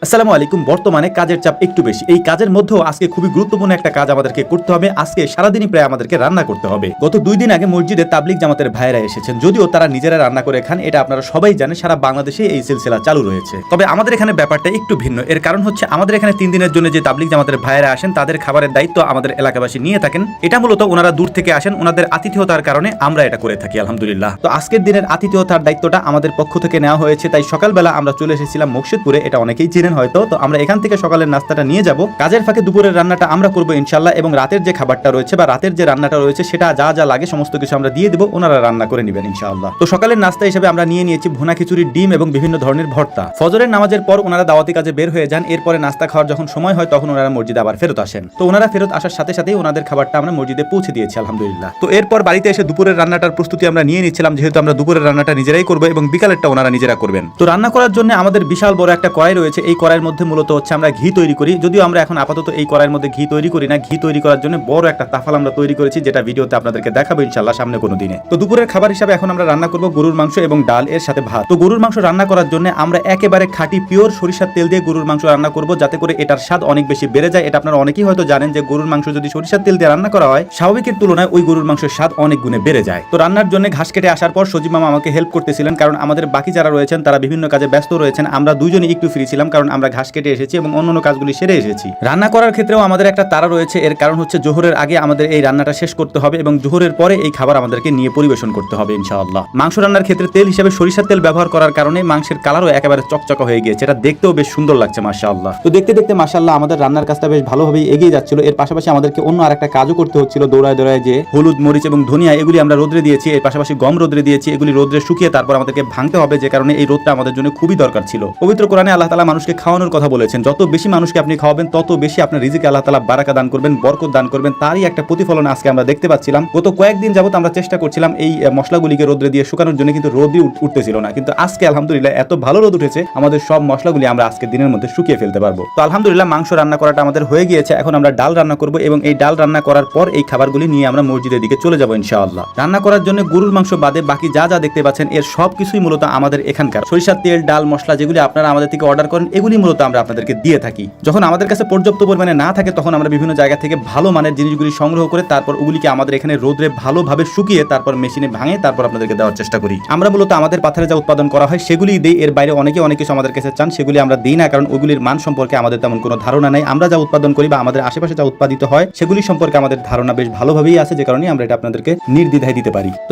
আসসালামু আলাইকুম। বর্তমানে কাজের চাপ একটু বেশি। এই কাজের মধ্যেও আজকে খুবই গুরুত্বপূর্ণ একটা কাজ আমাদেরকে করতে হবে। আজকে সারাদিনই প্রায় আমাদেরকে রান্না করতে হবে। গত 2 দিন আগে মসজিদে তাবলিগ জামাতের ভাইরা এসেছেন, যদিও তারা নিজেরা রান্না করে খান, এটা আপনারা সবাই জানেন। সারা বাংলাদেশে এই সিলসিলা চালু রয়েছে। তবে আমাদের এখানে ব্যাপারটা একটু ভিন্ন। এর কারণ হচ্ছে আমাদের এখানে 3 দিনের জন্য যে তাবলিগ জামাতের ভাইরা আসেন তাদের খাবারের দায়িত্ব আমাদের এলাকাবাসী নিয়ে থাকেন। এটা মূলত ওনারা দূর থেকে আসেন, ওনাদের আতিথেয়তার কারণে আমরা এটা করে থাকি আলহামদুলিল্লাহ। তো আজকের দিনের আতিথেয়তার দায়িত্বটা আমাদের পক্ষ থেকে নেওয়া হয়েছে। তাই সকালবেলা আমরা চলে এসেছিলাম মকসুদপুরে, এটা অনেকেই চিনেন হয়তো। তো আমরা এখান থেকে সকালের নাস্তাটা নিয়ে যাব, কাজের ফাঁকে দুপুরের রান্নাটা আমরা করব ইনশাআল্লাহ, এবং রাতের যে খাবারটা রয়েছে বা রাতের যে রান্নাটা রয়েছে সেটা যা যা লাগে সমস্ত কিছু আমরা দিয়ে দেব, ওনারা রান্না করে নেবেন ইনশাআল্লাহ। তো সকালের নাস্তা হিসেবে আমরা নিয়ে নিয়েছি ভুনা খিচুড়ি, ডিম এবং বিভিন্ন ধরনের ভর্তা। ফজরের নামাজের পর ওনারা দাওয়াতি কাজে বের হয়ে যান। এরপরে নাস্তা খাওয়ার যখন সময় হয় তখন ওনারা মসজিদে আবার ফেরত আসেন। তো ওনারা ফেরত আসার সাথে সাথেই ওনাদের খাবারটা আমরা মসজিদে পৌঁছে দিয়েছি আলহামদুলিল্লাহ। তো এরপর বাড়িতে এসে দুপুরের রান্নাটার প্রস্তুতি আমরা নিয়ে নিচ্ছিলাম, যেহেতু আমরা দুপুরের রান্নাটা নিজেরাই করবো এবং বিকালেরটা ওনারা নিজেরা করবেন। তো রান্না করার জন্য আমাদের বিশাল বড় একটা কড়াই রয়েছে। এই কড়াইয়ের মধ্যে মূলত হচ্ছে আমরা ঘি তৈরি করি, যদিও আমরা এখন আপাতত এই কড়াইয়ের মধ্যে ঘি তৈরি করি না। ঘি তৈরি করার জন্য বড় একটা তাফাল আমরা তৈরি করেছি, যেটা ভিডিওতে আপনাদেরকে দেখাবো ইনশাআল্লাহ সামনে কোনো দিনে। তো দুপুরের খাবার হিসাবে এখন আমরা রান্না করব গরুর মাংস এবং ডাল, এর সাথে ভাত। তো গরুর মাংস রান্না করার জন্য আমরা একেবারে খাঁটি পিওর সরিষার তেল দিয়ে গরুর মাংস রান্না করব, যাতে করে এটার স্বাদ অনেক বেশি বেড়ে যায়। এটা আপনারা অনেকেই হয়তো জানেন যে গরুর মাংস যদি সরিষার তেল দিয়ে রান্না করা হয় স্বাভাবিকের তুলনায় ওই গরুর মাংসের স্বাদ অনেক গুণে বেড়ে যায়। তো রান্নার জন্য ঘাস কেটে আসার পর সজীব মামা আমাকে হেল্প করতেছিলেন, কারণ আমাদের বাকি যারা রয়েছেন তারা বিভিন্ন কাজে ব্যস্ত রয়েছেন। আমরা দুইজনই একটু ফ্রি ছিলাম, কারণ আমরা ঘাস কেটে এসেছি এবং অন্যান্য কাজগুলি সেরে এসেছি। রান্না করার ক্ষেত্রেও আমাদের একটা তাড়া রয়েছে। এর কারণ হচ্ছে জোহরের আগে আমাদের এই রান্নাটা শেষ করতে হবে এবং জোহরের পরে এই খাবার আমাদেরকে নিয়ে পরিবেশন করতে হবে ইনশাআল্লাহ। মাংস রান্নার ক্ষেত্রে তেল হিসেবে সরিষার তেল ব্যবহার করার কারণে মাংসের কালারও একেবারে চকচকা হয়ে গিয়েছে, এটা দেখতেও বেশ সুন্দর লাগছে মাশাআল্লাহ। তো দেখতে দেখতে মাশাআল্লাহ আমাদের রান্নার কাজটা বেশ ভালোভাবেই এগিয়ে যাচ্ছিল। এর পাশাপাশি আমাদেরকে অন্য আরেকটা কাজও করতে হচ্ছিল, দৌড়ায় দৌড়ায় যে হলুদ, মরিচ এবং ধনিয়া এগুলি আমরা রোদ্রে দিয়েছি, এর পাশাপাশি গম রোদ্রে দিয়েছি। এগুলি রোদ্রে শুকিয়ে তারপর আমাদেরকে ভাঙতে হবে, যে কারণে এই রোদটা আমাদের জন্য খুবই দরকার ছিল। পবিত্র কোরআনে আল্লাহ তাআলা মানুষকে খাওয়ানোর কথা বলেছেন, যত বেশি মানুষকে আপনি খাওয়াবেন তত বেশি আপনার রিজিকে আল্লাহ তাআলা বারাকা দান করবেন, বরকত দান করবেন। তারই একটা প্রতিফলন আজকে আমরা দেখতে পাচ্ছিলাম। গত কয়েকদিন যাবত আমরা চেষ্টা করছিলাম এই মশলাগুলিকে রোদ্রে দিয়ে শুকানোর জন্য, কিন্তু রোদই উঠতেছিল না। কিন্তু আজকে আলহামদুলিল্লাহ এত ভালো রোদ উঠেছে, আমাদের সব মশলাগুলি আমরা আজকে দিনের মধ্যে শুকিয়ে ফেলতে পারবো। তো আলহামদুলিল্লাহ মাংস রান্না করাটা আমাদের হয়ে গিয়েছে। এখন আমরা ডাল রান্না করব এবং এই ডাল রান্না করার পর এই খাবারগুলি নিয়ে আমরা মসজিদের দিকে চলে যাবো ইনশাআল্লাহ। রান্না করার জন্য গরুর মাংস বাদে বাকি যা যা দেখতে পাচ্ছেন এর সব কিছুই মূলত আমাদের এখানকার সরিষার তেল, ডাল, মশলা যেগুলি আপনারা আমাদের থেকে অর্ডার করেন এগুলি মূলত আমরা আপনাদেরকে দিয়ে থাকি। যখন আমাদের কাছে পর্যাপ্ত পরিমাণে না থাকে তখন আমরা বিভিন্ন জায়গা থেকে ভালো মানের জিনিসগুলি সংগ্রহ করে তারপর ওগুলিকে আমাদের এখানে রোদ্রে ভালোভাবে শুকিয়ে তারপর মেশিনে ভাঙে তারপর আপনাদেরকে দেওয়ার চেষ্টা করি। আমরা মূলত আমাদের পাথরে যা উৎপাদন করা হয় সেগুলি দিই। এর বাইরে অনেক কিছু আমাদের কাছে চান, সেগুলি আমরা দিই না, কারণ ওগুলির মান সম্পর্কে আমাদের তেমন কোনো ধারণা নাই। আমরা যা উৎপাদন করি বা আমাদের আশেপাশে যা উৎপাদিত হয় সেগুলি সম্পর্কে আমাদের ধারণা বেশ ভালোভাবেই আছে, যে কারণে আমরা এটা আপনাদেরকে নির্দ্বিধায় দিতে পারি। তো